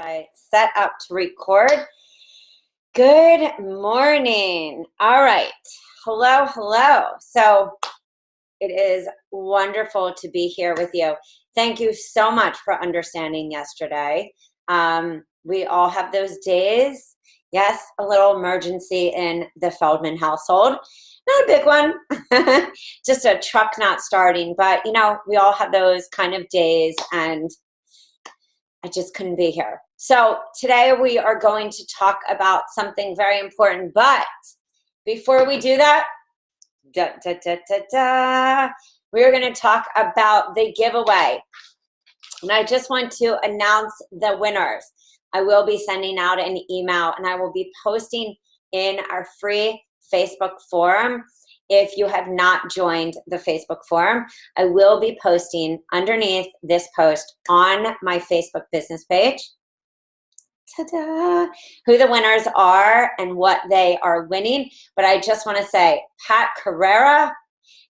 I set up to record. Good morning. All right. Hello, hello. So it is wonderful to be here with you. Thank you so much for understanding yesterday. We all have those days. Yes, a little emergency in the Feldman household. Not a big one, just a truck not starting. But, you know, we all have those kind of days, and I just couldn't be here. So today we are going to talk about something very important. But before we do that, we're going to talk about the giveaway. And I just want to announce the winners. I will be sending out an email, and I will be posting in our free Facebook forum. If you have not joined the Facebook forum, I will be posting underneath this post on my Facebook business page, ta-da, who the winners are and what they are winning. But I just want to say, Pat Carrera,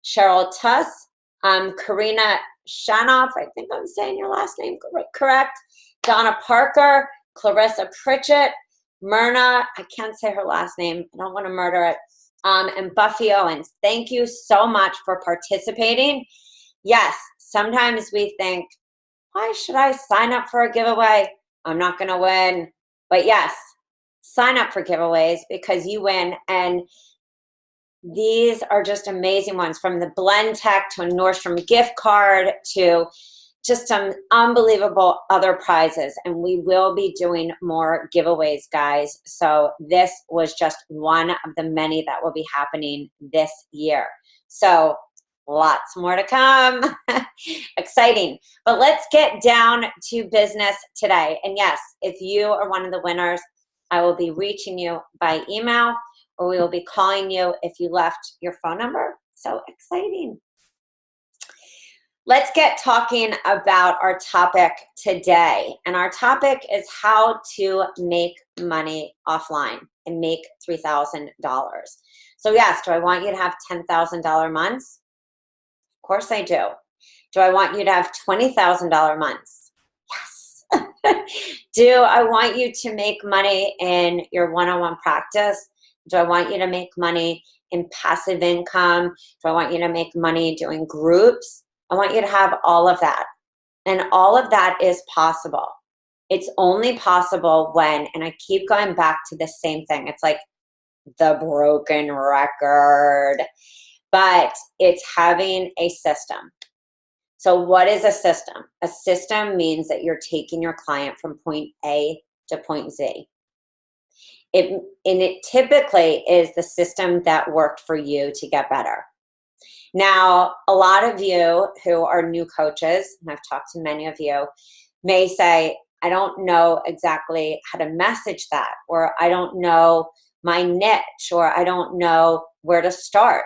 Cheryl Tuss, Karina Shanoff, I think I'm saying your last name correct, Donna Parker, Clarissa Pritchett, Myrna, I can't say her last name, I don't want to murder it, and Buffy Owens. Thank you so much for participating. Yes, sometimes we think, why should I sign up for a giveaway? I'm not going to win. But yes, sign up for giveaways because you win. And these are just amazing ones, from the Blend Tech to a Nordstrom gift card to just some unbelievable other prizes. And we will be doing more giveaways, guys. So this was just one of the many that will be happening this year. So lots more to come. Exciting. But let's get down to business today. And yes, if you are one of the winners, I will be reaching you by email, or we will be calling you if you left your phone number. So exciting. Let's get talking about our topic today. And our topic is how to make money offline and make $3,000. So yes, do I want you to have $10,000 months? Of course I do. Do I want you to have $20,000 months? Yes. Do I want you to make money in your one-on-one practice? Do I want you to make money in passive income? Do I want you to make money doing groups? I want you to have all of that. And all of that is possible. It's only possible when, and I keep going back to the same thing, it's like the broken record, but it's having a system. So what is a system? A system means that you're taking your client from point A to point Z. It typically is the system that worked for you to get better. Now, a lot of you who are new coaches, and I've talked to many of you, may say, I don't know exactly how to message that, or I don't know my niche, or I don't know where to start.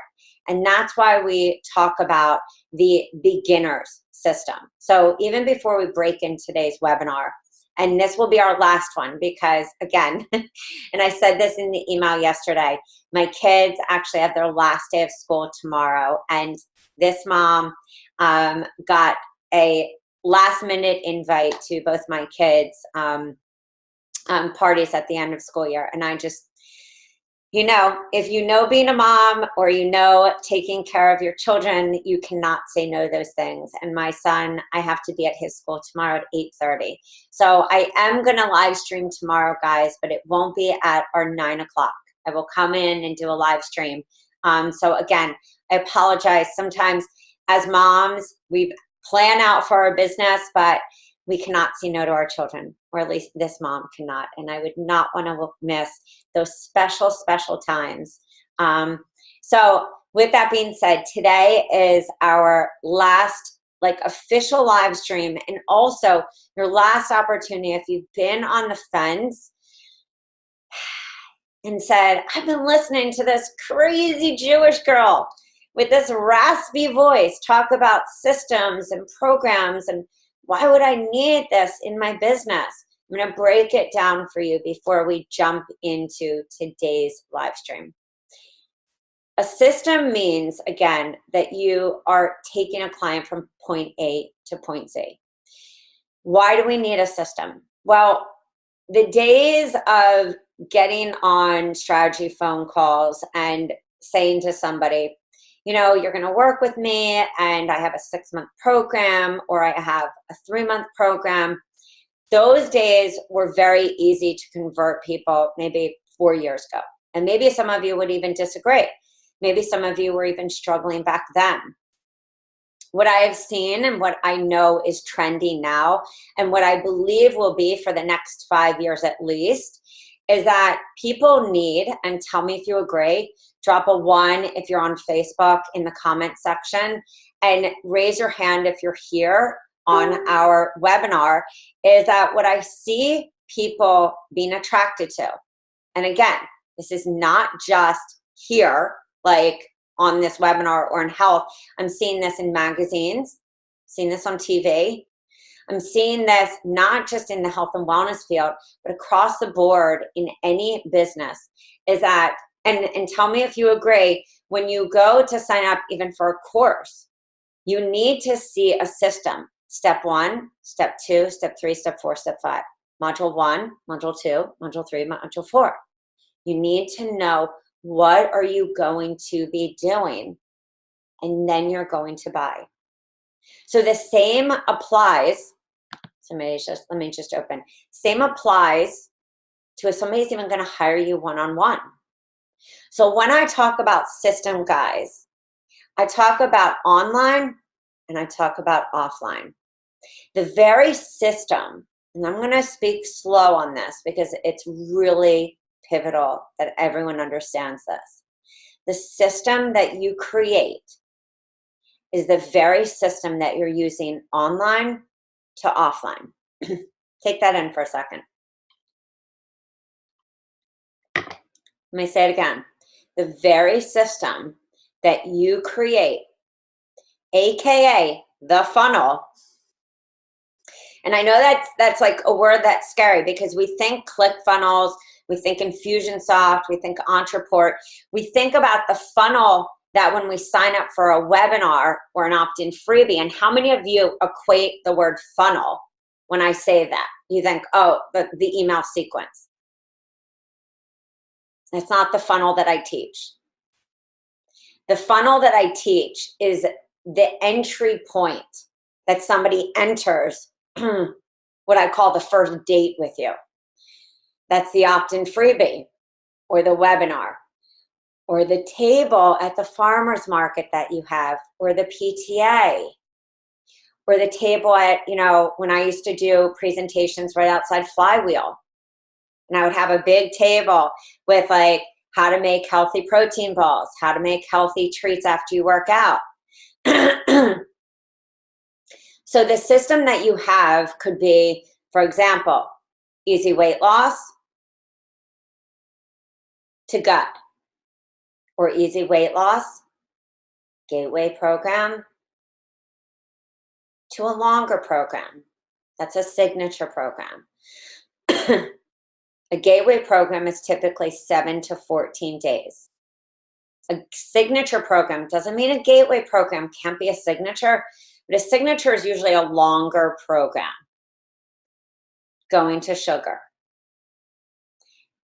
And that's why we talk about the beginner's system. So even before we break in today's webinar, and this will be our last one because, again, and I said this in the email yesterday, my kids actually have their last day of school tomorrow, and this mom got a last-minute invite to both my kids' parties at the end of school year. And I just, you know, if you know being a mom, or you know taking care of your children, you cannot say no to those things. And my son, I have to be at his school tomorrow at 8:30. So I am going to live stream tomorrow, guys, but it won't be at our 9 o'clock. I will come in and do a live stream. So again, I apologize. Sometimes as moms, we plan out for our business, but we cannot say no to our children, or at least this mom cannot. And I would not want to miss those special, special times. So with that being said, today is our last official live stream, and also your last opportunity. If you've been on the fence and said, I've been listening to this crazy Jewish girl with this raspy voice talk about systems and programs, and why would I need this in my business? I'm going to break it down for you before we jump into today's live stream. A system means, again, that you are taking a client from point A to point Z. Why do we need a system? Well, the days of getting on strategy phone calls and saying to somebody, you know, you're going to work with me and I have a 6-month program or I have a 3-month program. Those days were very easy to convert people maybe 4 years ago. And maybe some of you would even disagree. Maybe some of you were even struggling back then. What I have seen and what I know is trendy now, and what I believe will be for the next 5 years at least, is that people need, and tell me if you agree, drop a 1 if you're on Facebook in the comment section, and raise your hand if you're here on our webinar, is that what I see people being attracted to. And again, this is not just here, like on this webinar or in health. I'm seeing this in magazines, seeing this on TV. I'm seeing this not just in the health and wellness field, but across the board in any business, is that, and tell me if you agree, when you go to sign up even for a course, you need to see a system. Step 1, step 2, step 3, step 4, step 5. Module 1, module 2, module 3, module 4. You need to know what are you going to be doing, and then you're going to buy. So the same applies, let me just open. Same applies to if somebody's even going to hire you one-on-one. So when I talk about system, guys, I talk about online and I talk about offline. The very system, and I'm going to speak slow on this because it's really pivotal that everyone understands this. The system that you create is the very system that you're using online to offline. Take that in for a second. Let me say it again. The very system that you create, AKA the funnel. And I know that's like a word that's scary because we think ClickFunnels, we think Infusionsoft, we think Entreport. We think about the funnel that when we sign up for a webinar or an opt-in freebie, and how many of you equate the word funnel when I say that? You think, oh, the email sequence. That's not the funnel that I teach. The funnel that I teach is the entry point that somebody enters, what I call the first date with you. That's the opt-in freebie or the webinar or the table at the farmer's market that you have, or the PTA, or the table at, you know, when I used to do presentations right outside Flywheel, and I would have a big table with like how to make healthy protein balls, how to make healthy treats after you work out. So the system that you have could be, for example, easy weight loss to gut, or easy weight loss gateway program to a longer program. That's a signature program. A gateway program is typically 7 to 14 days. A signature program doesn't mean a gateway program can't be a signature, but a signature is usually a longer program. Going to sugar.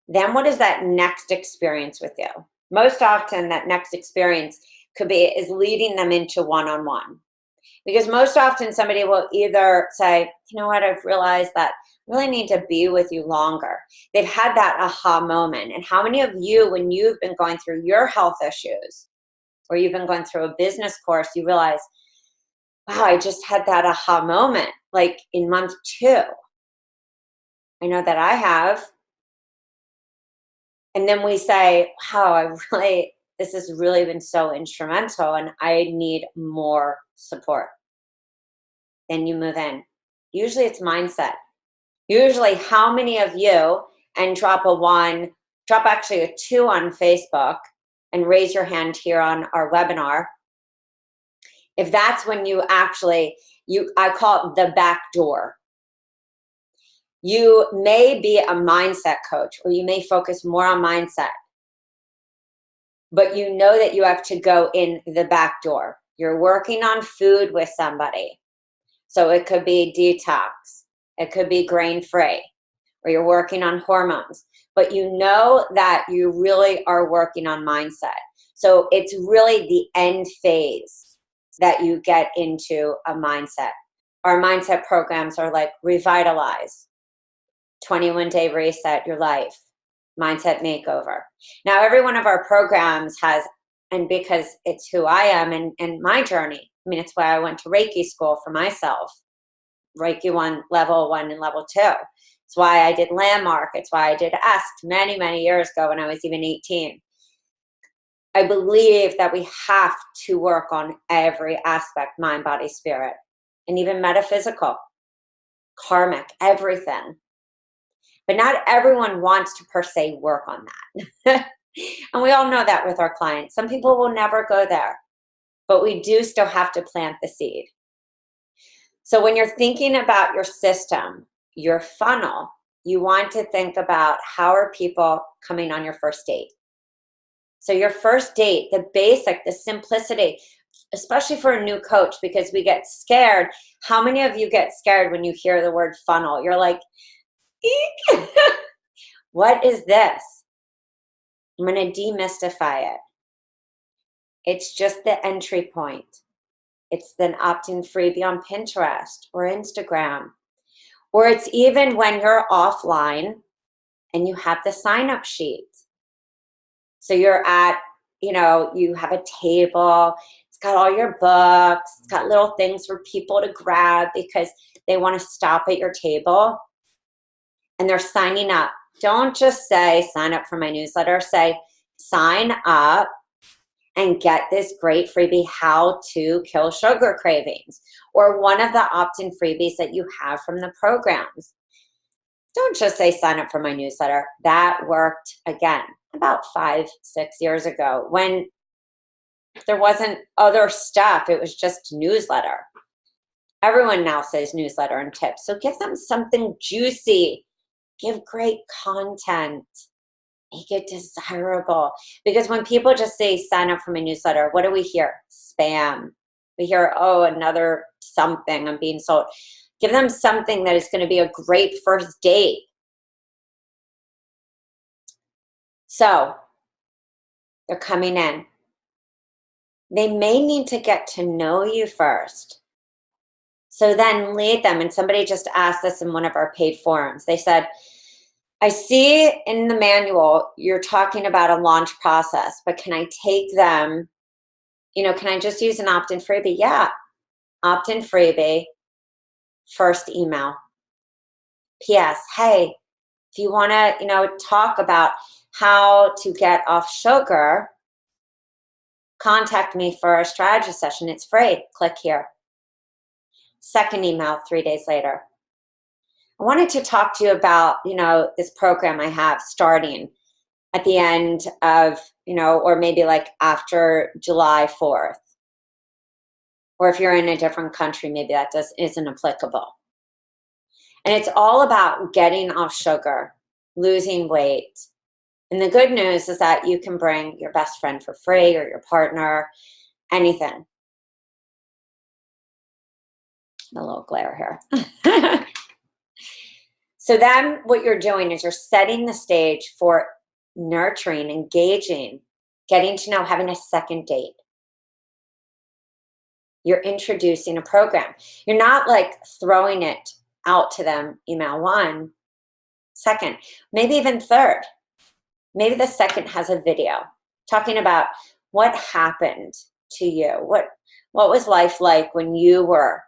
Then what is that next experience with you? Most often that next experience is leading them into one-on-one. Because most often somebody will either say, you know what, I've realized that I really need to be with you longer. They've had that aha moment. And how many of you, when you've been going through your health issues, or you've been going through a business course, you realize, wow, I just had that aha moment, like in month 2. I know that I have. And then we say, wow, this has really been so instrumental and I need more support. Then you move in. Usually it's mindset. Usually how many of you, and drop actually a 2 on Facebook and raise your hand here on our webinar. If that's when you actually, I call it the back door. You may be a mindset coach, or you may focus more on mindset, but you know that you have to go in the back door. You're working on food with somebody. So it could be detox. It could be grain-free. or you're working on hormones, but you know that you really are working on mindset. So it's really the end phase that you get into a mindset. Our mindset programs are like Revitalize, 21-day reset your life, mindset makeover. Now, every one of our programs has, and because it's who I am and my journey, I mean, it's why I went to Reiki school for myself, Reiki 1, level 1 and level 2. It's why I did Landmark. It's why I did EST many, many years ago when I was even 18. I believe that we have to work on every aspect, mind, body, spirit, and even metaphysical, karmic, everything. But not everyone wants to per se work on that. And we all know that with our clients. Some people will never go there, but we do still have to plant the seed. So when you're thinking about your system, your funnel, you want to think about how are people coming on your first date. So your first date, the basic, the simplicity, especially for a new coach, because we get scared. How many of you get scared when you hear the word funnel? You're like, eek. What is this? I'm going to demystify it. It's just the entry point. It's an opt-in freebie on Pinterest or Instagram. Or it's even when you're offline and you have the sign-up sheet. So you're at, you have a table. It's got all your books. It's got little things for people to grab because they want to stop at your table. And they're signing up. Don't just say, sign up for my newsletter. Say, sign up and get this great freebie, How to Kill Sugar Cravings, or one of the opt-in freebies that you have from the programs. Don't just say, sign up for my newsletter. That worked, again, about 5-6 years ago when there wasn't other stuff. It was just newsletter. Everyone now says newsletter and tips. So give them something juicy. Give great content. Make it desirable. Because when people just say, sign up for my newsletter, what do we hear? Spam. We hear, oh, another something I'm being sold. Give them something that is going to be a great first date. So they're coming in. They may need to get to know you first. So then lead them. And somebody just asked this in one of our paid forums. They said, I see in the manual you're talking about a launch process, but can I take them, can I just use an opt-in freebie? Yeah, opt-in freebie, first email. P.S. Hey, if you want to, talk about how to get off sugar, contact me for a strategy session. It's free. Click here. Second email 3 days later. I wanted to talk to you about, this program I have starting at the end of, or maybe like after July 4th. Or if you're in a different country, maybe that isn't applicable. And it's all about getting off sugar, losing weight. And the good news is that you can bring your best friend for free or your partner, anything. A little glare here. So then what you're doing is you're setting the stage for nurturing, engaging, getting to know, having a second date. You're introducing a program. You're not like throwing it out to them, email 1, second, maybe even third. Maybe the second has a video talking about what happened to you. What was life like when you were,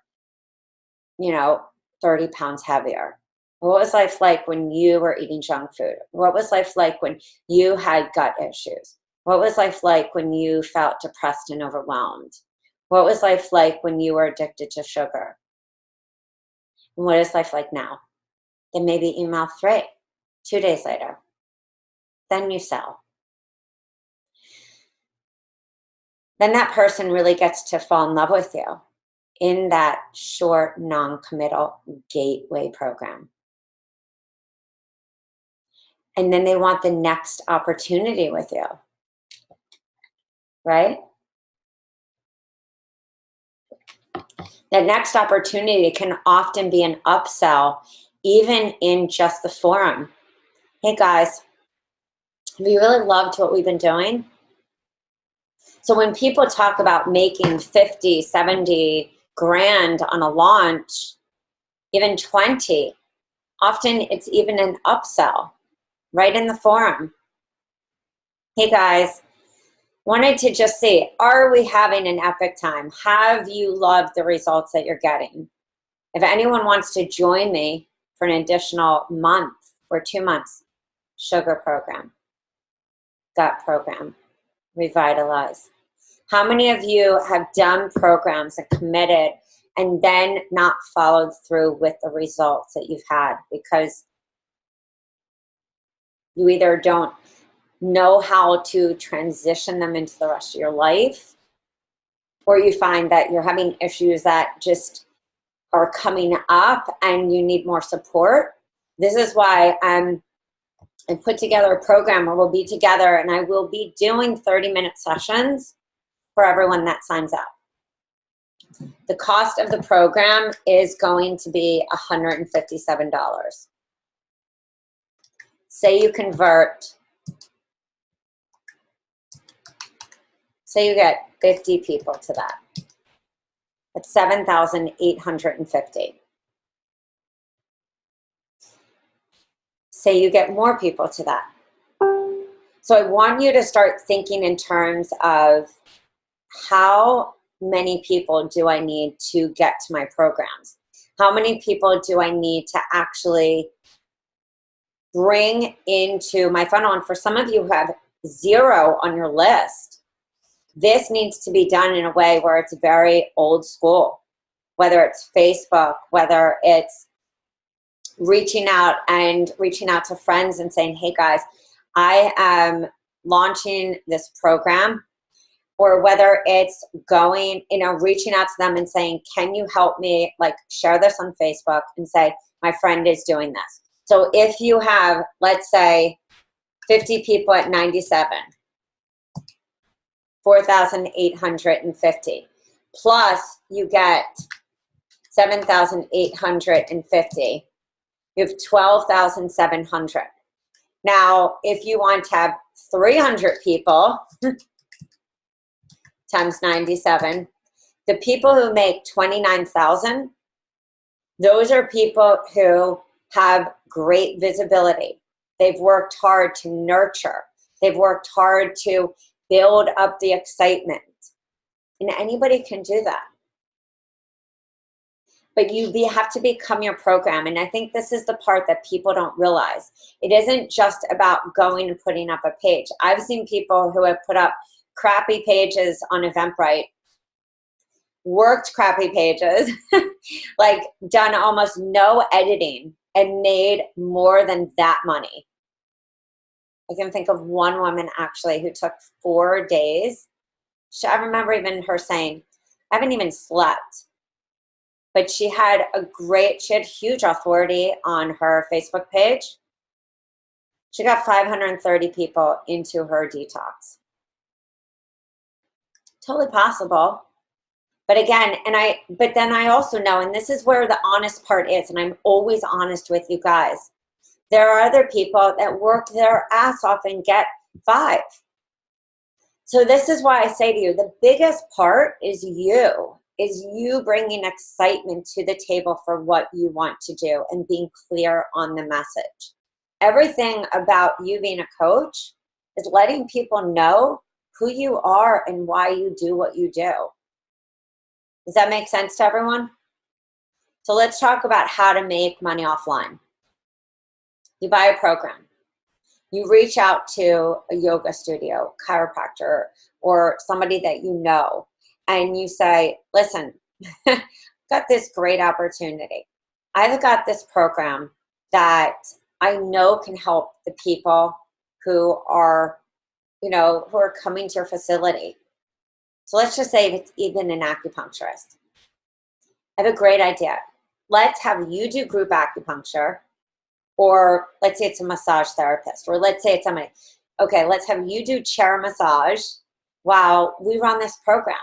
30 pounds heavier? What was life like when you were eating junk food? What was life like when you had gut issues? What was life like when you felt depressed and overwhelmed? What was life like when you were addicted to sugar? And what is life like now? Then maybe email 3, 2 days later. Then you sell. Then that person really gets to fall in love with you in that short, non-committal gateway program. And then they want the next opportunity with you, right? That next opportunity can often be an upsell even in just the forum. Hey guys, have you really loved what we've been doing? So when people talk about making 50, 70 grand on a launch, even 20, often it's even an upsell right in the forum. Hey guys, wanted to just see, are we having an epic time? Have you loved the results that you're getting? If anyone wants to join me for an additional month or 2 months, sugar program, gut program, revitalize. How many of you have done programs and committed and then not followed through with the results that you've had because you either don't know how to transition them into the rest of your life, or you find that you're having issues that just are coming up and you need more support? This is why I put together a program where we'll be together and I will be doing 30-minute sessions for everyone that signs up. The cost of the program is going to be $157. Say you convert, say you get 50 people to that. That's $7,850. Say you get more people to that. So I want you to start thinking in terms of how many people do I need to get to my programs? How many people do I need to actually bring into my funnel? And for some of you who have 0 on your list, this needs to be done in a way where it's very old school, whether it's Facebook, whether it's reaching out to friends and saying, hey guys, I am launching this program, or whether it's going, reaching out to them and saying, can you help me, like share this on Facebook and say, my friend is doing this. So if you have, let's say 50 people at 97, 4,850, plus you get 7,850, you have 12,700. Now, if you want to have 300 people times 97, the people who make 29,000, those are people who have great visibility. They've worked hard to nurture. They've worked hard to build up the excitement. And anybody can do that. But you have to become your program. And I think this is the part that people don't realize. It isn't just about going and putting up a page. I've seen people who have put up crappy pages on Eventbrite, worked crappy pages, like done almost no editing and made more than that money. I can think of one woman actually who took 4 days. I remember even her saying, I haven't even slept. But she had huge authority on her Facebook page. She got 530 people into her detox. Totally possible. But again, but then I also know, and this is where the honest part is, and I'm always honest with you guys. There are other people that work their ass off and get 5. So this is why I say to you, the biggest part is you bringing excitement to the table for what you want to do and being clear on the message. Everything about you being a coach is letting people know who you are and why you do what you do. Does that make sense to everyone? So let's talk about how to make money offline. You buy a program. You reach out to a yoga studio, chiropractor, or somebody that you know, and you say, listen, I've got this great opportunity. I've got this program that I know can help the people who are, who are coming to your facility. So let's just say it's even an acupuncturist. I have a great idea. Let's have you do group acupuncture, or let's say it's a massage therapist, or let's say it's somebody. Okay, let's have you do chair massage while we run this program.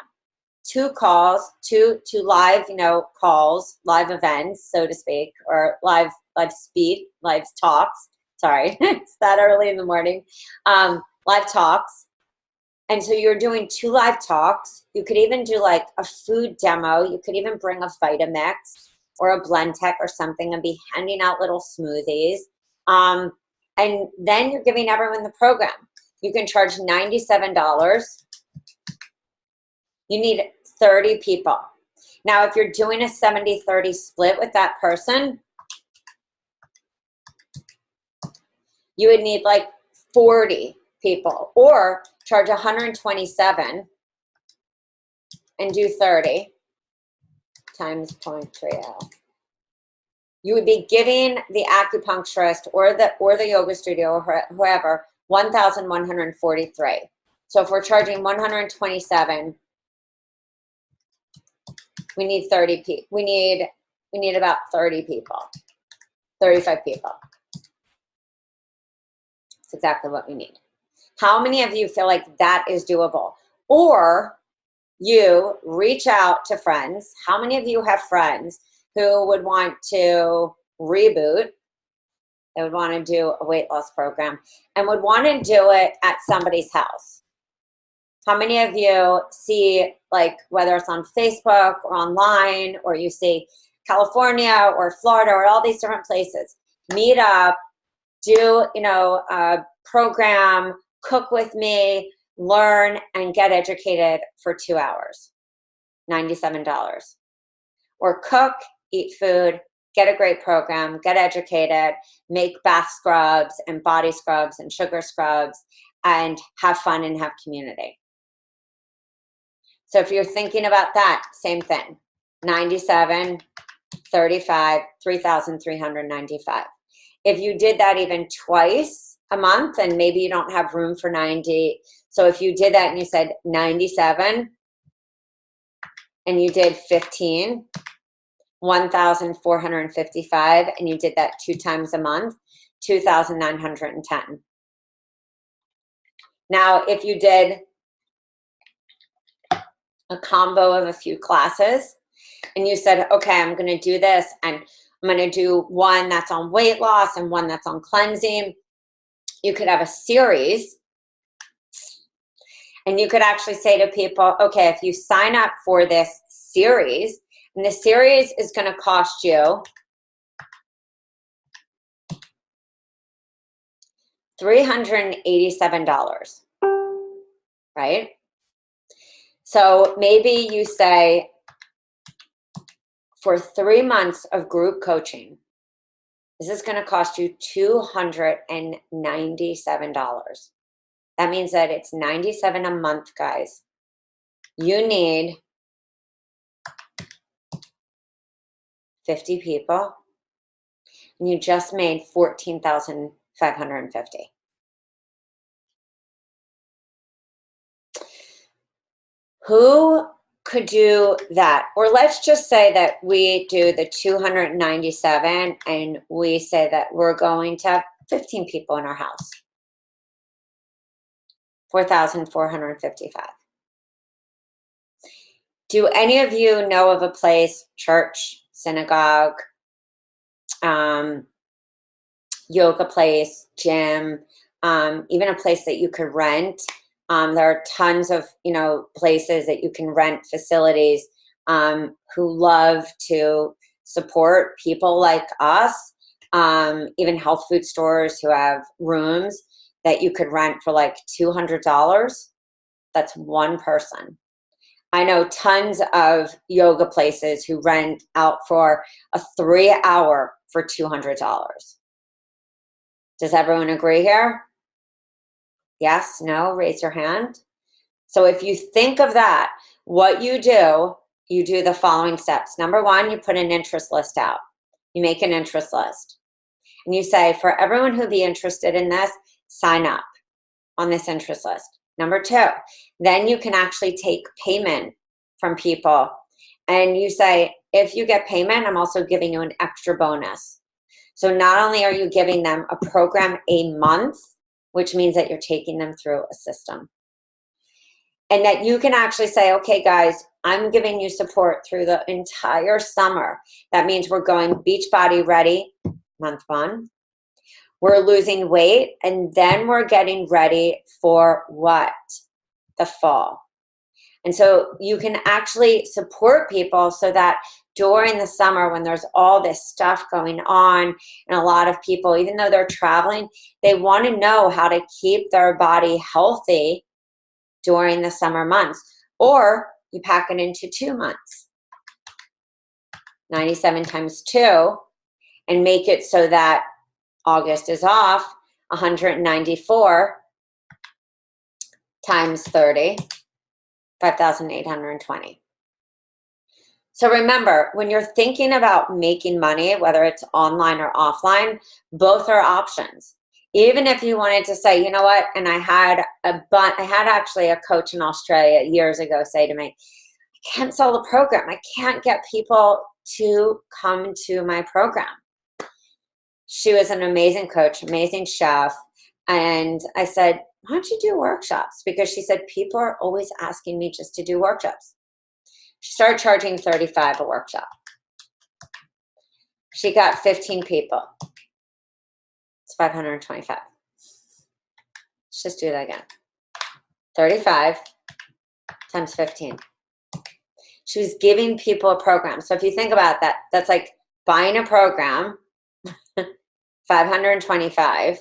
2 calls, two live, calls, live events, so to speak, or live talks. Sorry, it's that early in the morning. Live talks. And so you're doing 2 live talks. You could even do like a food demo. You could even bring a Vitamix or a blend tech or something and be handing out little smoothies. And then you're giving everyone the program. You can charge $97. You need 30 people. Now, if you're doing a 70-30 split with that person, you would need like 40 people, or charge 127 and do 30 times 0.30. You would be giving the acupuncturist or the yoga studio or whoever 1,143. So if we're charging 127, we need 30 people. We need about 30 people, 35 people. That's exactly what we need. How many of you feel like that is doable? Or you reach out to friends. How many of you have friends who would want to reboot? They would want to do a weight loss program and would want to do it at somebody's house. How many of you see, like, whether it's on Facebook or online, or you see California or Florida or all these different places, meet up, do, a program, cook with me, learn, and get educated for 2 hours, $97. Or cook, eat food, get a great program, get educated, make bath scrubs and body scrubs and sugar scrubs, and have fun and have community. So if you're thinking about that, same thing, 97, 35, 3,395. If you did that even twice a month, and maybe you don't have room for 90, so if you did that and you said 97 and you did 15, 1,455, and you did that 2 times a month, 2,910. Now, if you did a combo of a few classes and you said, okay, I'm going to do this, and I'm going to do one that's on weight loss and one that's on cleansing, you could have a series. And you could actually say to people, okay, if you sign up for this series, and the series is going to cost you $387, right? So maybe you say, for 3 months of group coaching, this is going to cost you $297. That means that it's $97 a month, guys. You need 50 people, and you just made $14,550. Who could do that? Or let's just say that we do the 297 and we say that we're going to have 15 people in our house. 4,455. Do any of you know of a place, church, synagogue, yoga place, gym, even a place that you could rent? There are tons of, places that you can rent, facilities, who love to support people like us, even health food stores who have rooms that you could rent for like $200. That's one person. I know tons of yoga places who rent out for a 3-hour for $200. Does everyone agree here? Yes, no, raise your hand. So if you think of that, what you do the following steps. Number 1, you put an interest list out. You make an interest list. And you say, for everyone who'd be interested in this, sign up on this interest list. Number 2, then you can actually take payment from people. And you say, if you get payment, I'm also giving you an extra bonus. So not only are you giving them a program a month, which means that you're taking them through a system. And that you can actually say, okay, guys, I'm giving you support through the entire summer. That means we're going Beachbody ready, month 1. We're losing weight, and then we're getting ready for what? The fall. And so you can actually support people so that during the summer when there's all this stuff going on, and a lot of people, even though they're traveling, they want to know how to keep their body healthy during the summer months. Or you pack it into 2 months, 97 times 2, and make it so that August is off, 194 times 30, 5,820. So remember, when you're thinking about making money, whether it's online or offline, both are options. Even if you wanted to say, you know what, and I had actually a coach in Australia years ago say to me, I can't sell the program. I can't get people to come to my program. She was an amazing coach, amazing chef. And I said, why don't you do workshops? Because she said, people are always asking me just to do workshops. She started charging $35 a workshop. She got 15 people. It's 525. Let's just do that again. 35 times 15. She was giving people a program. So if you think about that, that's like buying a program, 525.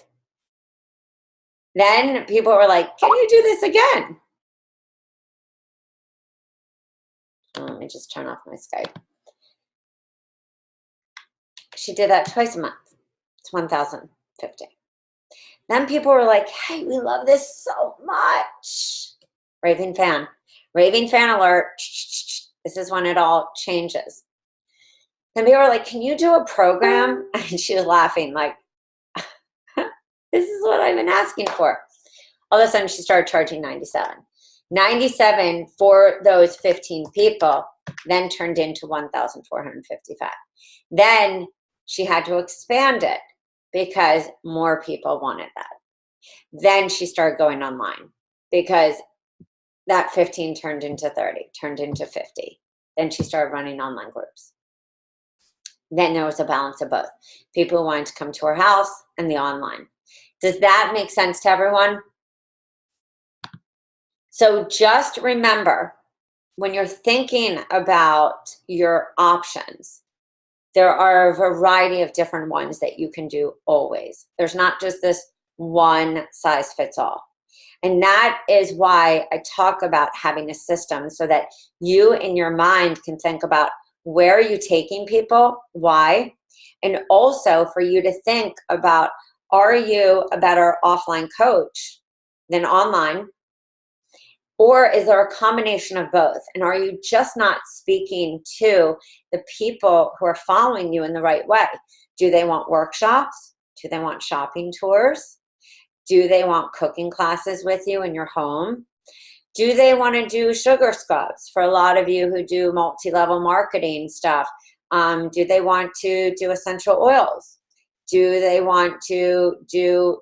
Then people were like, can you do this again? Let me just turn off my Skype. She did that twice a month. It's 1,050. Then people were like, hey, we love this so much. Raving fan. Raving fan alert. This is when it all changes. Then people were like, can you do a program? And she was laughing like, this is what I've been asking for. All of a sudden, she started charging 97. 97 for those 15 people then turned into 1,455. Then she had to expand it because more people wanted that. Then she started going online because that 15 turned into 30, turned into 50. Then she started running online groups. Then there was a balance of both. People who wanted to come to her house and the online. Does that make sense to everyone? So just remember, when you're thinking about your options, there are a variety of different ones that you can do always. There's not just this one size fits all. And that is why I talk about having a system so that you in your mind can think about where are you taking people, why, and also for you to think about, are you a better offline coach than online? Or is there a combination of both? And are you just not speaking to the people who are following you in the right way? Do they want workshops? Do they want shopping tours? Do they want cooking classes with you in your home? Do they want to do sugar scrubs? For a lot of you who do multi-level marketing stuff, do they want to do essential oils? Do they want to do,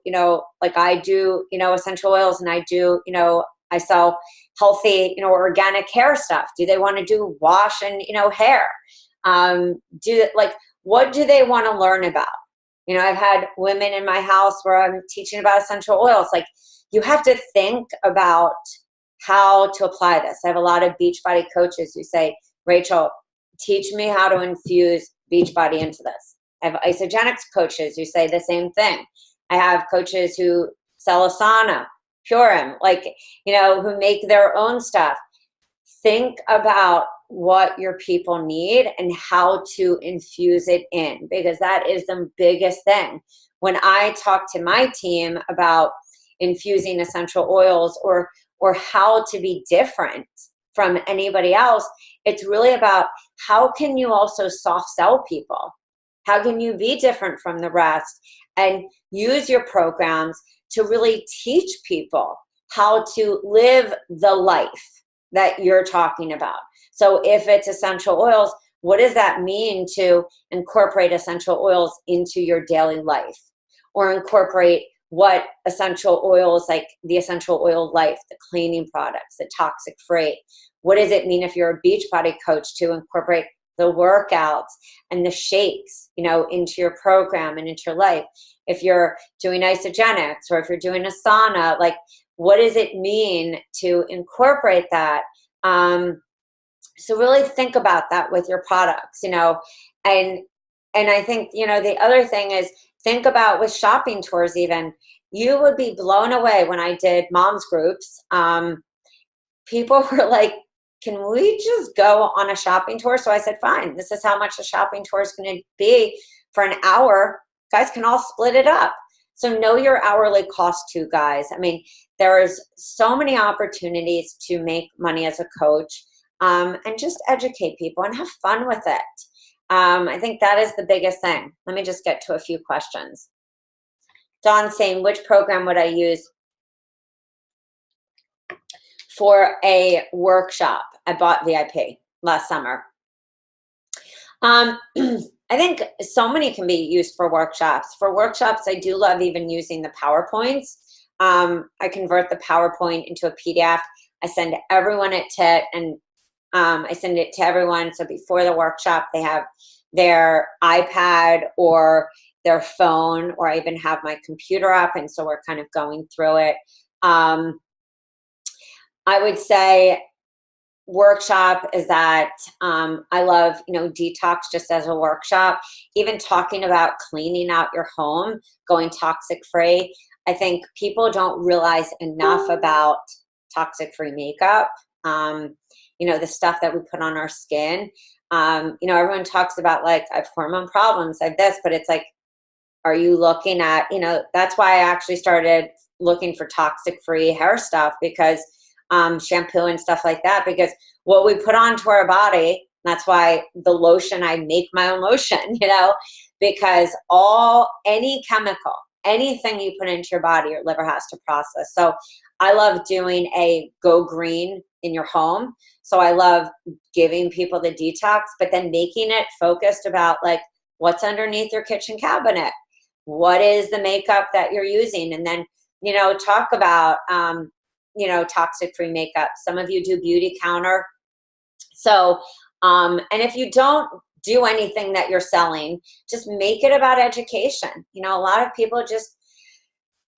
like I do, essential oils, and I do, I sell healthy, organic hair stuff. Do they want to do wash and, hair? What do they want to learn about? I've had women in my house where I'm teaching about essential oils. Like, you have to think about how to apply this. I have a lot of Beachbody coaches who say, Rachel, teach me how to infuse Beachbody into this. I have isogenics coaches who say the same thing. I have coaches who sell Asana, Purim, who make their own stuff. Think about what your people need and how to infuse it in, because that is the biggest thing. When I talk to my team about infusing essential oils or how to be different from anybody else, it's really about how can you also soft sell people? How can you be different from the rest and use your programs to really teach people how to live the life that you're talking about? So if it's essential oils, what does that mean to incorporate essential oils into your daily life? Or incorporate what essential oils, like the essential oil life, the cleaning products, the toxic free. What does it mean if you're a Beachbody coach to incorporate the workouts and the shakes, you know, into your program and into your life? If you're doing isogenics or if you're doing a sauna, like what does it mean to incorporate that? So really think about that with your products, you know, and I think, you know, the other thing is think about with shopping tours even. You would be blown away when I did moms groups. People were like, can we just go on a shopping tour? So I said, fine, this is how much a shopping tour is going to be for an hour. Guys can all split it up. So know your hourly cost too, guys. I mean, there's so many opportunities to make money as a coach, and just educate people and have fun with it. I think that is the biggest thing. Let me just get to a few questions. Don saying, which program would I use for a workshop? I bought VIP last summer. I think so many can be used for workshops. For workshops, I do love even using the PowerPoints. I convert the PowerPoint into a PDF. I send everyone it to, and I send it to everyone. So before the workshop, they have their iPad or their phone, or I even have my computer up. And so we're kind of going through it. I would say workshop is that I love, you know, detox just as a workshop, even talking about cleaning out your home, going toxic free. I think people don't realize enough about toxic free makeup. You know, the stuff that we put on our skin. You know, everyone talks about like, I have hormone problems, I have this, but it's like, are you looking at, you know, that's why I actually started looking for toxic free hair stuff, because shampoo and stuff like that, because what we put onto our body, that's why the lotion, I make my own lotion, you know, because any chemical, anything you put into your body, your liver has to process. So I love doing a go green in your home. So I love giving people the detox, but then making it focused about like what's underneath your kitchen cabinet. What is the makeup that you're using? And then, you know, talk about, you know, toxic free makeup. Some of you do beauty counter. So, and if you don't do anything that you're selling, just make it about education. You know, a lot of people just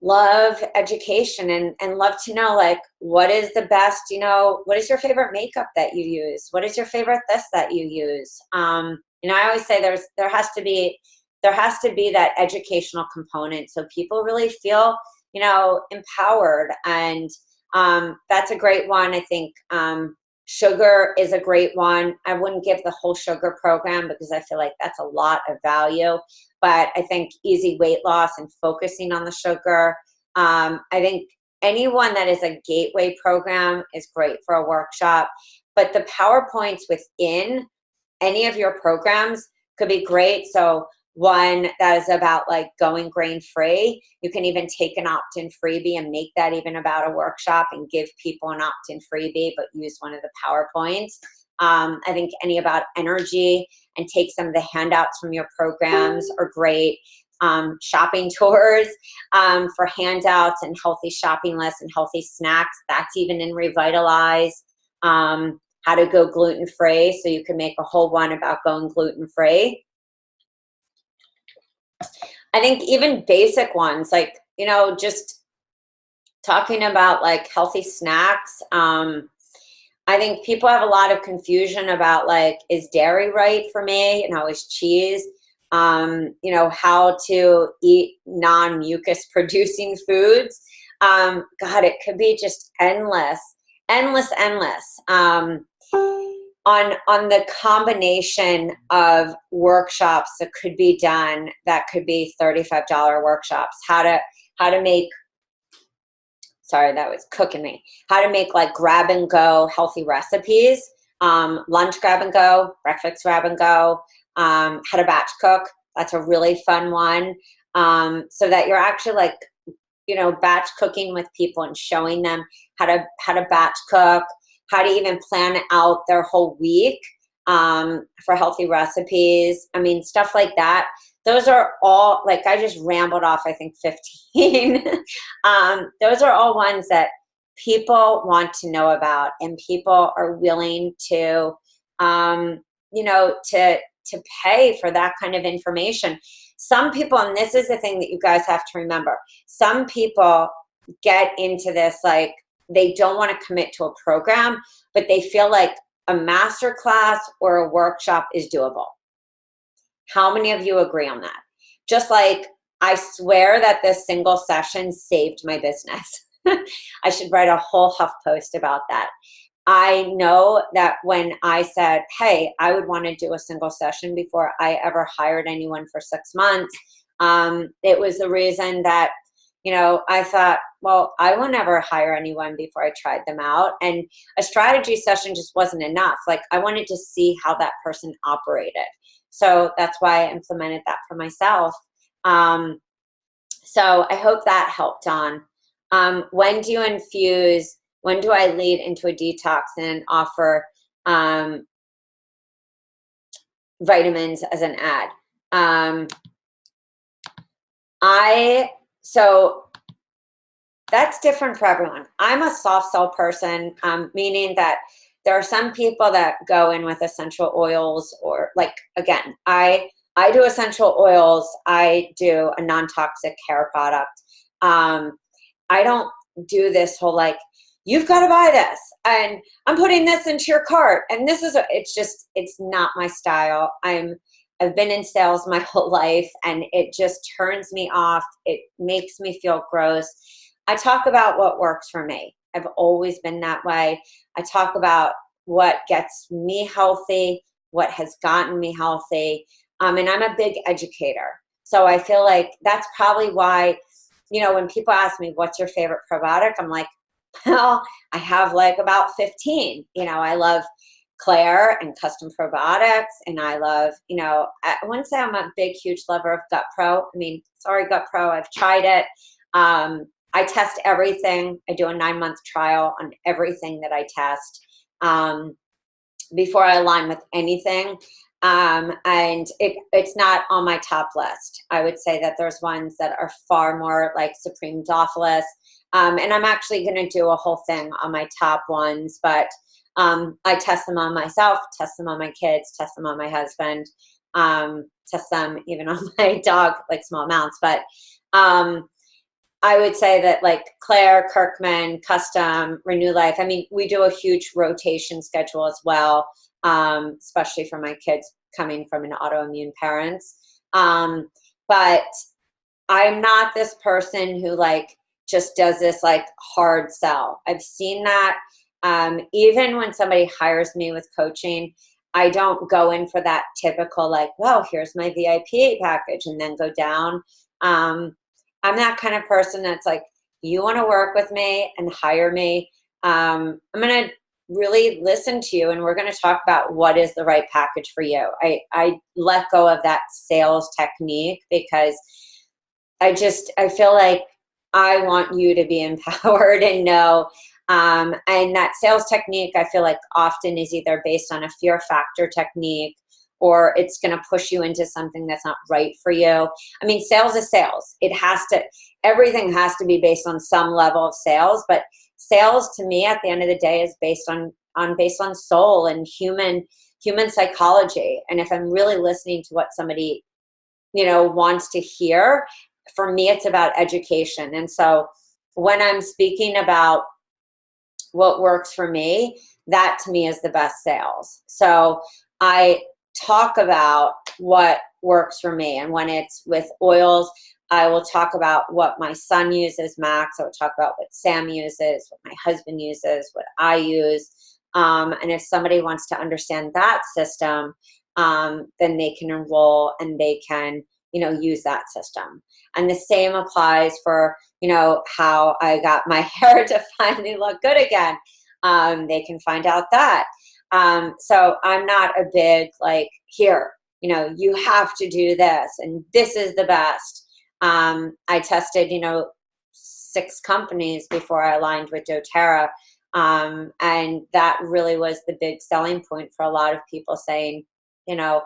love education and love to know like, what is the best, you know, what is your favorite makeup that you use? What is your favorite this that you use? You know, I always say there has to be that educational component so people really feel, you know, empowered. And that's a great one. I think sugar is a great one. I wouldn't give the whole sugar program because I feel like that's a lot of value. But I think easy weight loss and focusing on the sugar. I think anyone that is a gateway program is great for a workshop. But the PowerPoints within any of your programs could be great. So one that is about like going grain free. You can even take an opt-in freebie and make that even about a workshop and give people an opt-in freebie, but use one of the PowerPoints. I think any about energy and take some of the handouts from your programs are great. Shopping tours for handouts and healthy shopping lists and healthy snacks. That's even in Revitalize. How to go gluten-free. So you can make a whole one about going gluten-free. I think even basic ones, like, you know, just talking about like healthy snacks. I think people have a lot of confusion about like, is dairy right for me? You know, is cheese? You know, how to eat non-mucus producing foods. God, it could be just endless. On the combination of workshops that could be done, that could be $35 workshops. How to make, sorry, that was cooking me. How to make like grab and go healthy recipes, lunch grab and go, breakfast grab and go, how to batch cook. That's a really fun one. So that you're actually like, you know, batch cooking with people and showing them how to batch cook, how to even plan out their whole week for healthy recipes. I mean, stuff like that. Those are all, like, I just rambled off, I think 15. Those are all ones that people want to know about, and people are willing to, you know, to pay for that kind of information. Some people, and this is the thing that you guys have to remember, some people get into this, like, they don't want to commit to a program, but they feel like a master class or a workshop is doable. How many of you agree on that? Just like, I swear that this single session saved my business. I should write a whole HuffPost about that. I know that when I said, hey, I would want to do a single session before I ever hired anyone for 6 months, it was the reason that, you know, I thought, well, I will never hire anyone before I tried them out. And a strategy session just wasn't enough. Like, I wanted to see how that person operated. So that's why I implemented that for myself. So I hope that helped on. When do you infuse, when do I lead into a detox and offer vitamins as an ad? So that's different for everyone. I'm a soft sell person, meaning that there are some people that go in with essential oils, or, like, again, I do essential oils. I do a non-toxic hair product. I don't do this whole, like, you've got to buy this and I'm putting this into your cart and this is it's not my style. I've been in sales my whole life, and it just turns me off. It makes me feel gross. I talk about what works for me. I've always been that way. I talk about what gets me healthy, what has gotten me healthy. And I'm a big educator. So I feel like that's probably why, you know, when people ask me, what's your favorite probiotic? I'm like, well, I have like about 15. You know, I love Claire and Custom Probiotics, and I love, you know, I wouldn't say I'm a big, huge lover of Gut Pro. I mean, sorry, Gut Pro, I've tried it. I test everything. I do a 9-month trial on everything that I test before I align with anything. And it's not on my top list. I would say that there's ones that are far more like Supreme Dophilus. And I'm actually going to do a whole thing on my top ones, but I test them on myself, test them on my kids, test them on my husband, test them even on my dog, like small amounts. But I would say that, like, Claire, Kirkman, Custom, Renew Life, I mean, we do a huge rotation schedule as well, especially for my kids coming from an autoimmune parents. But I'm not this person who, like, just does this, like, hard sell. I've seen that. Even when somebody hires me with coaching, I don't go in for that typical, like, well, here's my VIP package and then go down. I'm that kind of person that's like, you want to work with me and hire me. I'm going to really listen to you, and we're going to talk about what is the right package for you. I let go of that sales technique because I feel like I want you to be empowered and know. And that sales technique, I feel like often is either based on a fear factor technique, or it's going to push you into something that's not right for you. I mean, sales is sales. Everything has to be based on some level of sales, but sales to me at the end of the day is based on soul and human psychology. And if I'm really listening to what somebody, you know, wants to hear, for me, it's about education. And so when I'm speaking about what works for me, that to me is the best sales. So I talk about what works for me. And when it's with oils, I will talk about what my son uses, Max. I will talk about what Sam uses, what my husband uses, what I use. And if somebody wants to understand that system, then they can enroll and they can, you know, use that system. And the same applies for, you know, how I got my hair to finally look good again. They can find out that. So I'm not a big, like, here, you know, you have to do this and this is the best. I tested, you know, 6 companies before I aligned with doTERRA. And that really was the big selling point for a lot of people, saying, you know,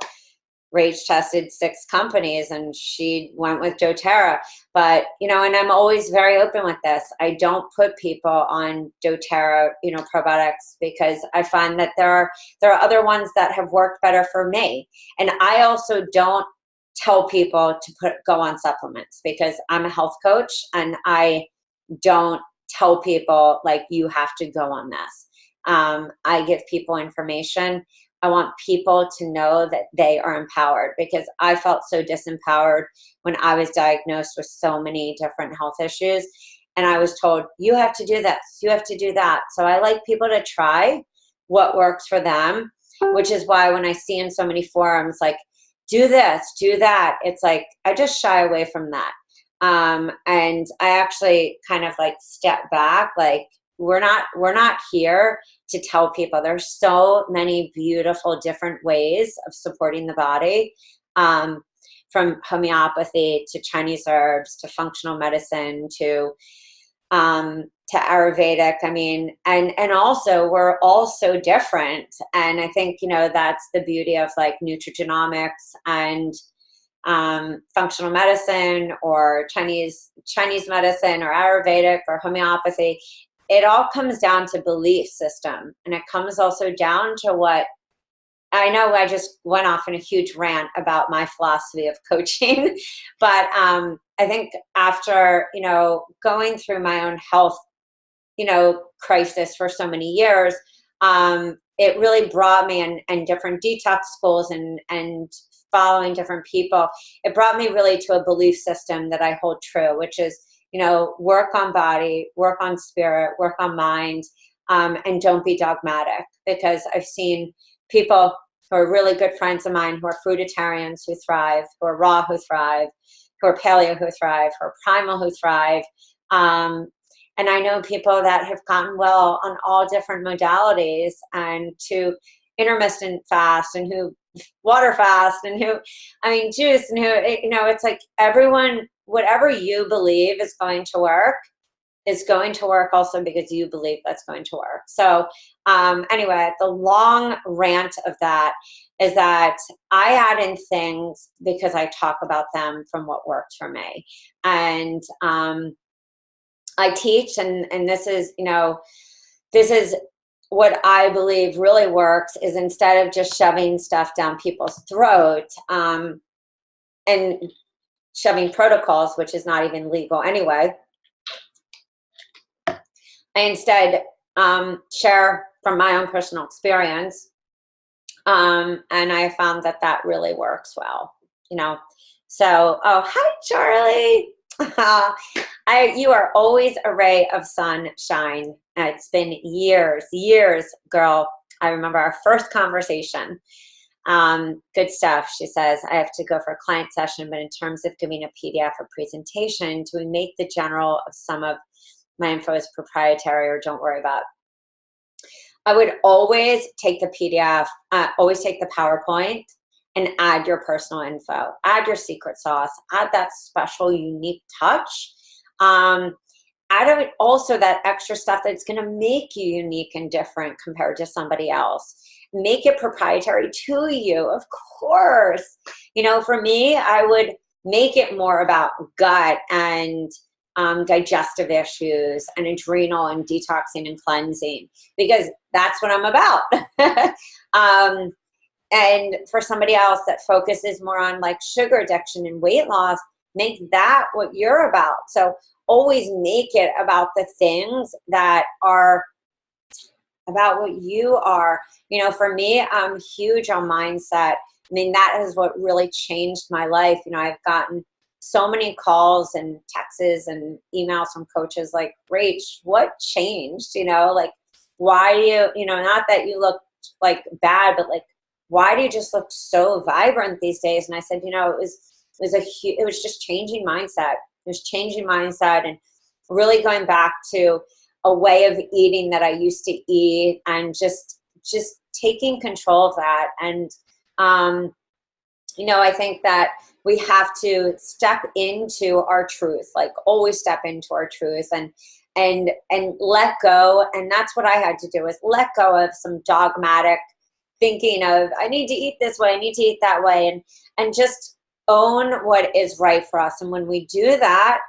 Rach tested 6 companies and she went with doTERRA. But, you know, and I'm always very open with this. I don't put people on doTERRA, you know, probiotics, because I find that there are other ones that have worked better for me. And I also don't tell people to go on supplements, because I'm a health coach and I don't tell people like you have to go on this. I give people information. I want people to know that they are empowered, because I felt so disempowered when I was diagnosed with so many different health issues. And I was told, you have to do this, you have to do that. So I like people to try what works for them, which is why when I see in so many forums, like, do this, do that, it's like, I just shy away from that. And I actually kind of like step back, like, we're not here to tell people. There's so many beautiful different ways of supporting the body, from homeopathy to Chinese herbs to functional medicine to Ayurvedic. I mean, and also we're all so different. And I think, you know, that's the beauty of like nutrigenomics and functional medicine or Chinese medicine or Ayurvedic or homeopathy. It all comes down to belief system. And it comes also down to what, I know I just went off in a huge rant about my philosophy of coaching, but I think after, you know, going through my own health, you know, crisis for so many years, it really brought me in different detox schools and following different people. It brought me really to a belief system that I hold true, which is, you know, work on body, work on spirit, work on mind, and don't be dogmatic. Because I've seen people who are really good friends of mine who are fruitarians who thrive, who are raw who thrive, who are paleo who thrive, who are primal who thrive. And I know people that have gotten well on all different modalities, and to intermittent fast, and who water fast, and who, I mean, juice, and who, you know, it's like everyone, whatever you believe is going to work also because you believe that's going to work. So anyway, the long rant of that is that I add in things because I talk about them from what works for me. And I teach, and this is, you know, this is what I believe really works, is instead of just shoving stuff down people's throat, and shoving protocols, which is not even legal anyway, I instead share from my own personal experience, and I found that that really works well, you know. So, oh, hi, Charlie. You are always a ray of sunshine. It's been years, girl. I remember our first conversation. Good stuff. She says, I have to go for a client session, but in terms of giving a PDF or presentation, do we make the general of some of my info is proprietary, or don't worry about? I would always take the PDF, always take the PowerPoint, and add your personal info, add your secret sauce, add that special, unique touch. Add also that extra stuff that's going to make you unique and different compared to somebody else. Make it proprietary to you, of course. You know, for me, I would make it more about gut and digestive issues and adrenal and detoxing and cleansing, because that's what I'm about. And for somebody else that focuses more on like sugar addiction and weight loss, make that what you're about. So always make it about the things that are about what you are. You know, for me, I'm huge on mindset. I mean, that is what really changed my life. You know, I've gotten so many calls and texts and emails from coaches like, Rach, what changed? You know, like, why do you know, not that you look like bad, but like, why do you just look so vibrant these days? And I said, you know, it was just changing mindset. It was changing mindset and really going back to a way of eating that I used to eat, and just taking control of that. And you know, I think that we have to step into our truth, like always step into our truth and let go. And that's what I had to do, is let go of some dogmatic thinking of, I need to eat this way, I need to eat that way, and just own what is right for us. And when we do that,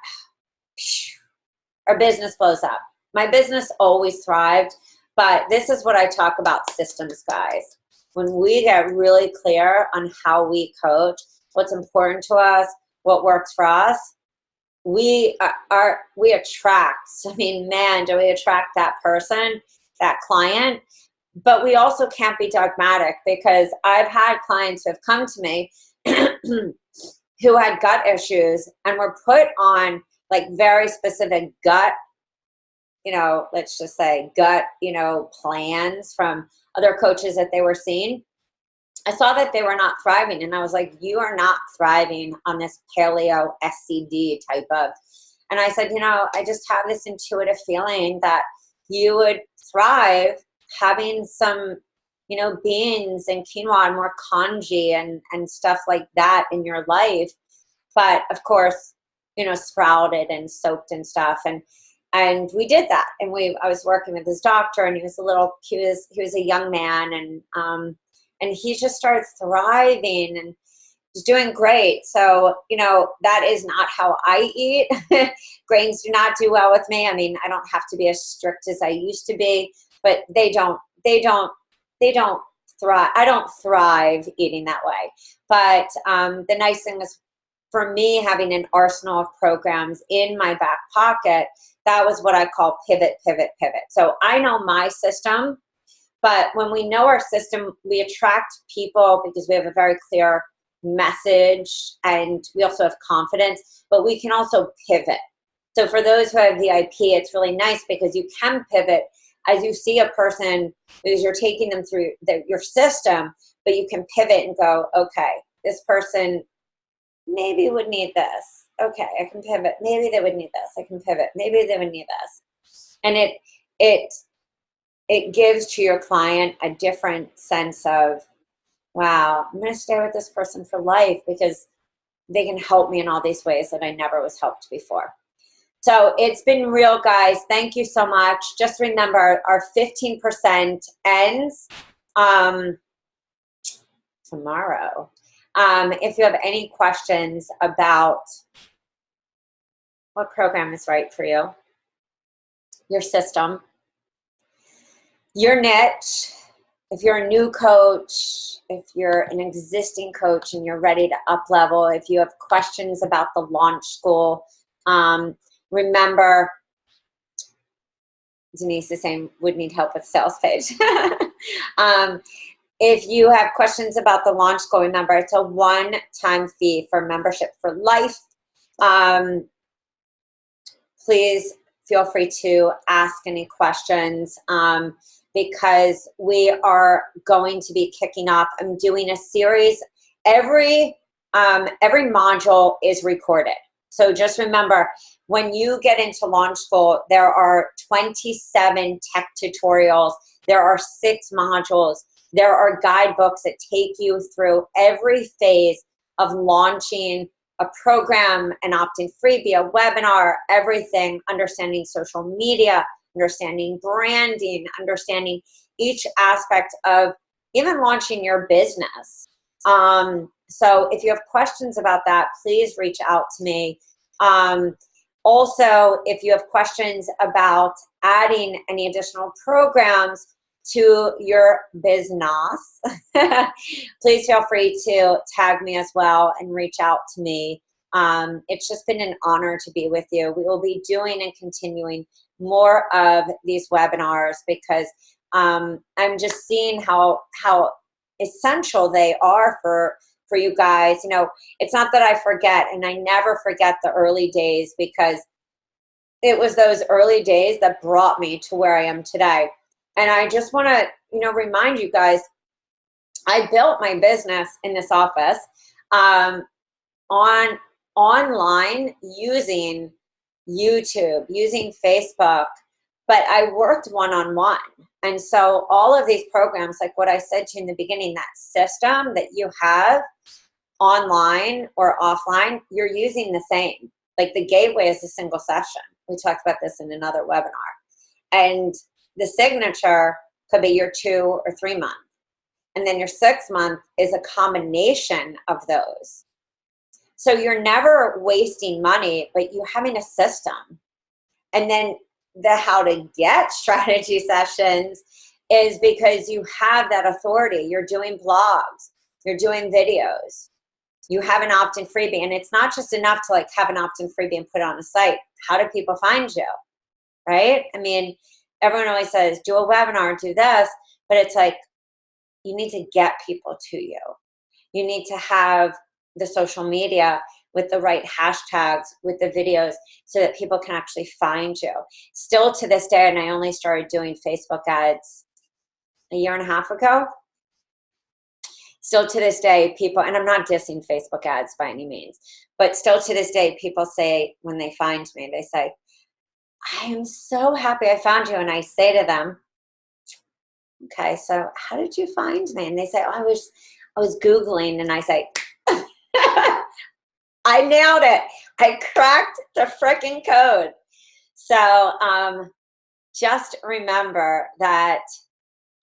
our business blows up. My business always thrived, but this is what I talk about systems, guys. When we get really clear on how we coach, what's important to us, what works for us, we attract, I mean, man, do we attract that person, that client. But we also can't be dogmatic, because I've had clients who have come to me who had gut issues and were put on like very specific gut, let's just say gut, plans from other coaches that they were seeing. I saw that they were not thriving, and I was like, you are not thriving on this paleo SCD type of. And I said, I just have this intuitive feeling that you would thrive having some, beans and quinoa and more congee and stuff like that in your life. But of course, sprouted and soaked and stuff. And we did that. And I was working with this doctor, and he was a young man, and he just started thriving and was doing great. So, that is not how I eat. Grains do not do well with me. I mean, I don't have to be as strict as I used to be, but they don't thrive. I don't thrive eating that way. But the nice thing was, for me, having an arsenal of programs in my back pocket, that was what I call pivot, pivot, pivot. So I know my system, but when we know our system, we attract people because we have a very clear message, and we also have confidence, but we can also pivot. So for those who have VIP, it's really nice because you can pivot as you see a person, because you're taking them through your system, but you can pivot and go, okay, this person maybe would need this. Okay, I can pivot. Maybe they would need this. I can pivot. Maybe they would need this. And it gives to your client a different sense of, wow, I'm going to stay with this person for life because they can help me in all these ways that I never was helped before. So it's been real, guys. Thank you so much. Just remember, our 15% ends tomorrow. If you have any questions about what program is right for you, your system, your niche, if you're a new coach, if you're an existing coach and you're ready to up level, if you have questions about the launch school, remember, Denise is saying would need help with sales page. If you have questions about the launch school, remember it's a one-time fee for membership for life. Please feel free to ask any questions because we are going to be kicking off. I'm doing a series. Every module is recorded. So just remember, when you get into launch school, there are 27 tech tutorials. There are 6 modules. There are guidebooks that take you through every phase of launching a program, an opt-in freebie, a webinar, everything, understanding social media, understanding branding, understanding each aspect of even launching your business. So if you have questions about that, please reach out to me. Also, if you have questions about adding any additional programs to your business, please feel free to tag me as well and reach out to me. It's just been an honor to be with you. We will be doing and continuing more of these webinars because I'm just seeing how essential they are for you guys. You know, it's not that I forget, and I never forget the early days because it was those early days that brought me to where I am today. And I just want to, remind you guys, I built my business in this office online using YouTube, using Facebook, but I worked one-on-one. And so all of these programs, like what I said to you in the beginning, that system that you have online or offline, you're using the same. Like the gateway is a single session. We talked about this in another webinar. And the signature could be your 2 or 3 month. And then your 6th month is a combination of those. So you're never wasting money, but you're having a system. And then the how to get strategy sessions is because you have that authority. You're doing blogs, you're doing videos, you have an opt-in freebie. And it's not just enough to like have an opt-in freebie and put it on a site. How do people find you? Right? I mean, everyone always says, do a webinar, do this, but it's like, you need to get people to you. You need to have the social media with the right hashtags, with the videos, so that people can actually find you. Still to this day, and I only started doing Facebook ads a year and a half ago. Still to this day, people, and I'm not dissing Facebook ads by any means, but still to this day, people say, when they find me, they say, I am so happy I found you. And I say to them, okay, so how did you find me? And they say, oh, I was Googling. And I say, I nailed it. I cracked the freaking code. So just remember that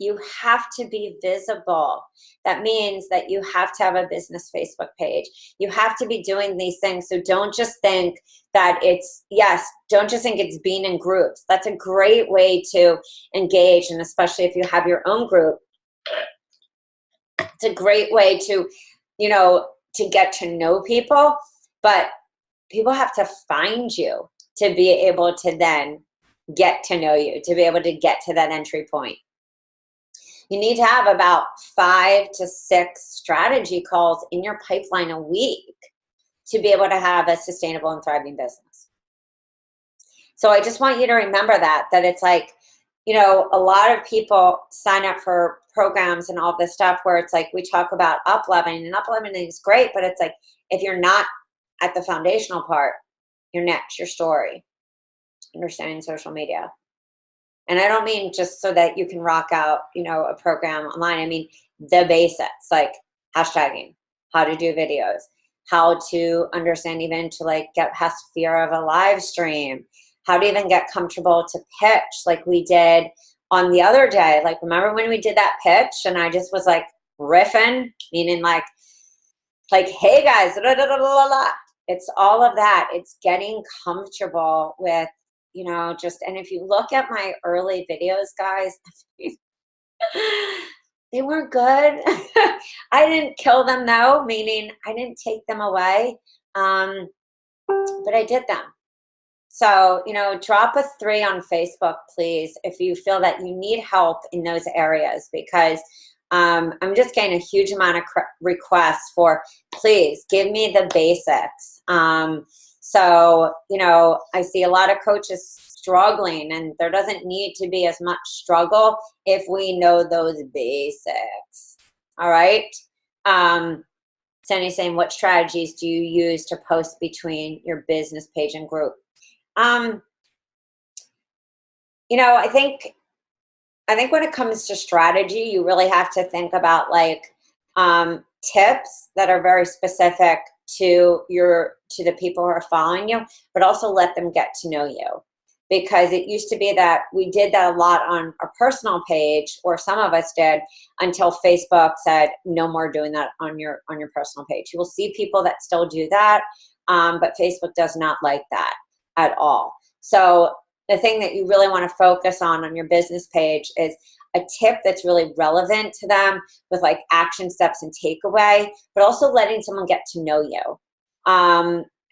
you have to be visible. That means that you have to have a business Facebook page. You have to be doing these things. So don't just think that it's, yes, don't just think it's being in groups. That's a great way to engage. And especially if you have your own group, it's a great way to, you know, to get to know people. But people have to find you to be able to then get to know you, to be able to get to that entry point. You need to have about 5 to 6 strategy calls in your pipeline a week to be able to have a sustainable and thriving business. So I just want you to remember that it's like, you know, a lot of people sign up for programs and all this stuff where it's like, we talk about up-leveling, and up-leveling is great, but it's like, if you're not at the foundational part, your niche, your story, understanding social media. And I don't mean just so that you can rock out, you know, a program online. I mean the basics, like hashtagging, how to do videos, how to understand even to like get past fear of a live stream, how to even get comfortable to pitch like we did on the other day. Like, remember when we did that pitch and I just was like riffing, meaning like, hey guys, blah, blah, blah, blah, blah. It's all of that. It's getting comfortable with, you know, just, and if you look at my early videos, guys, they weren't good. I didn't kill them though, meaning I didn't take them away, but I did them. So, you know, drop a 3 on Facebook, please, if you feel that you need help in those areas, because I'm just getting a huge amount of requests for, please give me the basics. So, you know, I see a lot of coaches struggling, and there doesn't need to be as much struggle if we know those basics. All right. Sandy's saying, what strategies do you use to post between your business page and group? You know, I think when it comes to strategy, you really have to think about like tips that are very specific to the people who are following you, but also let them get to know you. Because it used to be that we did that a lot on our personal page, or some of us did, until Facebook said no more doing that on your personal page. You will see people that still do that, but Facebook does not like that at all. So the thing that you really want to focus on your business page is a tip that's really relevant to them, with like action steps and takeaway, but also letting someone get to know you.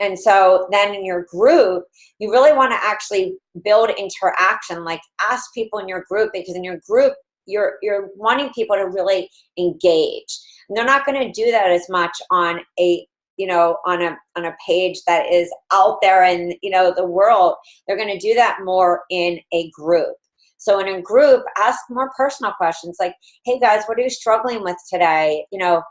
And so then in your group, you really want to actually build interaction, like ask people in your group, because in your group, you're wanting people to really engage. And they're not going to do that as much on a, you know, on a page that is out there in, you know, the world. They're going to do that more in a group. So in a group, ask more personal questions like, hey guys, what are you struggling with today? You know,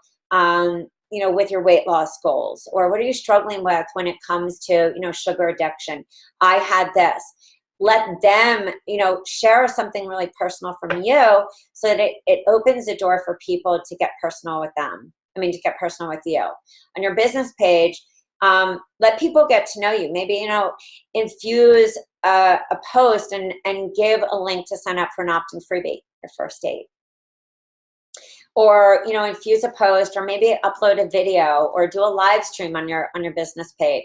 with your weight loss goals, or what are you struggling with when it comes to, you know, sugar addiction? I had this. Let them, you know, share something really personal from you, so that it opens the door for people to get personal with them. I mean, to get personal with you. On your business page, let people get to know you. Maybe, you know, infuse a post and give a link to sign up for an opt-in freebie, your first date. or, you know, infuse a post, or maybe upload a video, or do a live stream on your business page.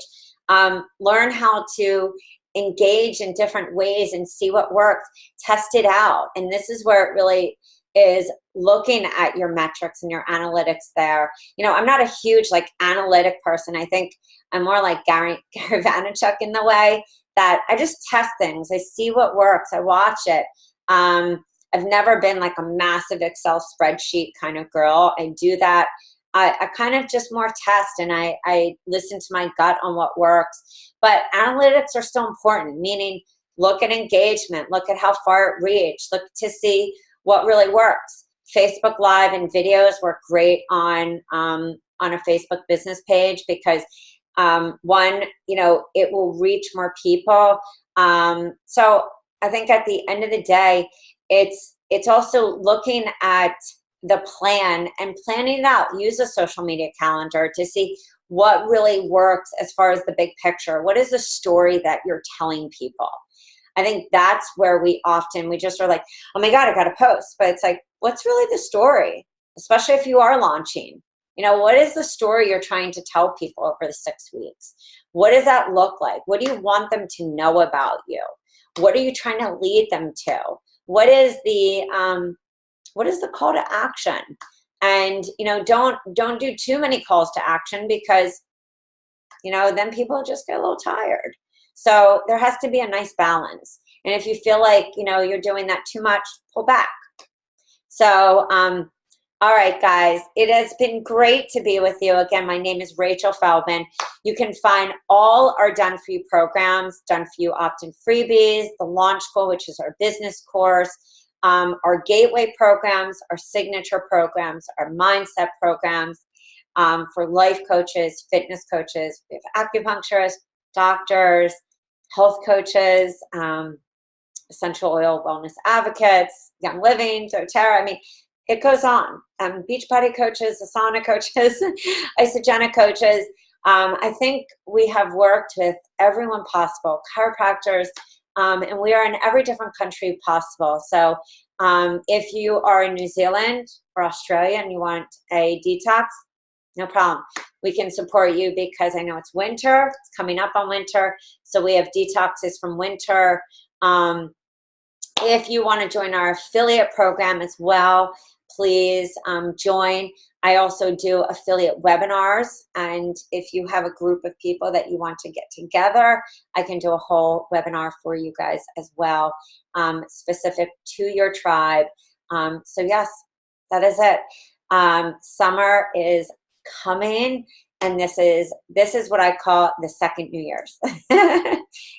Learn how to engage in different ways and see what works. Test it out. And this is where it really is, looking at your metrics and your analytics there. You know, I'm not a huge like analytic person. I think I'm more like Gary Vaynerchuk in the way that I just test things. I see what works. I watch it. I've never been like a massive Excel spreadsheet kind of girl. I do that. I kind of just more test, and I listen to my gut on what works. But analytics are still important, meaning look at engagement, look at how far it reached, look to see what really works. Facebook Live and videos work great on a Facebook business page because one, you know, it will reach more people. So I think at the end of the day, it's also looking at the plan and planning it out. Use a social media calendar to see what really works as far as the big picture. What is the story that you're telling people? I think that's where we just are like, oh my God, I got to post. But it's like, what's really the story? Especially if you are launching. You know, what is the story you're trying to tell people over the 6 weeks? What does that look like? What do you want them to know about you? What are you trying to lead them to? What is the call to action? And, you know, don't do too many calls to action, because, you know, then people just get a little tired. So there has to be a nice balance. And if you feel like, you know, you're doing that too much, pull back. So, all right, guys, it has been great to be with you. Again, my name is Rachel Feldman. You can find all our Done For You programs, Done For You opt-in freebies, the Launch School, which is our business course, our gateway programs, our signature programs, our mindset programs for life coaches, fitness coaches. We have acupuncturists, doctors, health coaches, essential oil wellness advocates, Young Living, doTERRA. I mean, it goes on. Beachbody coaches, asana coaches, isogenic coaches. I think we have worked with everyone possible, chiropractors, and we are in every different country possible. So if you are in New Zealand or Australia and you want a detox, no problem. We can support you, because I know it's winter. It's coming up on winter. So we have detoxes from winter. If you want to join our affiliate program as well, please join. I also do affiliate webinars, and if you have a group of people that you want to get together, I can do a whole webinar for you guys as well, specific to your tribe. So yes, that is it. Summer is coming, and this is what I call the second New Year's.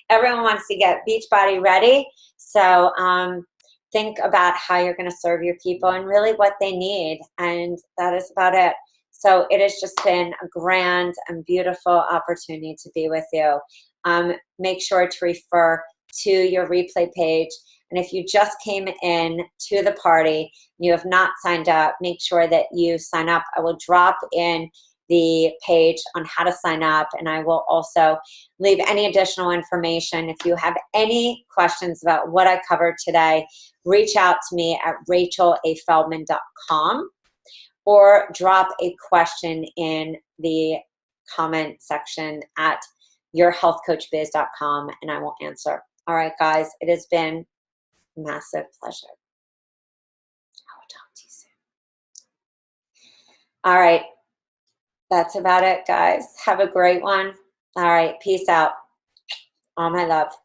Everyone wants to get Beachbody ready. So think about how you're going to serve your people and really what they need. And that is about it. So it has just been a grand and beautiful opportunity to be with you. Make sure to refer to your replay page. And if you just came in to the party, you have not signed up, make sure that you sign up. I will drop in the page on how to sign up, and I will also leave any additional information. If you have any questions about what I covered today, reach out to me at rachelafeldman.com or drop a question in the comment section at yourhealthcoachbiz.com, and I will answer. All right, guys, it has been a massive pleasure. I will talk to you soon. All right. That's about it, guys. Have a great one. All right. Peace out. All my love.